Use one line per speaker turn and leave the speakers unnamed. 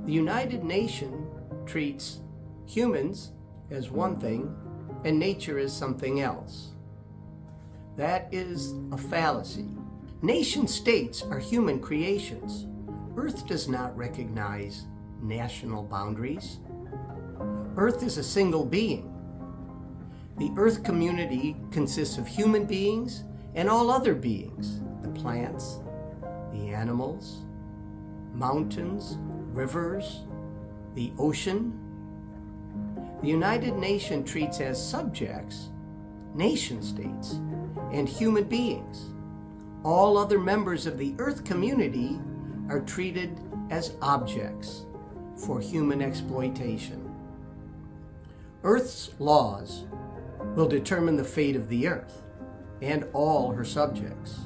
The United Nations treats humans as one thing and nature as something else. That is a fallacy. Nation states are human creations. Earth does not recognize national boundaries. Earth is a single being. The Earth community consists of human beings and all other beings, the plants, the animals, mountains, rivers, the ocean. The United Nations treats as subjects nation states and human beings. All other members of the Earth community are treated as objects for human exploitation. Earth's laws will determine the fate of the Earth and all her subjects.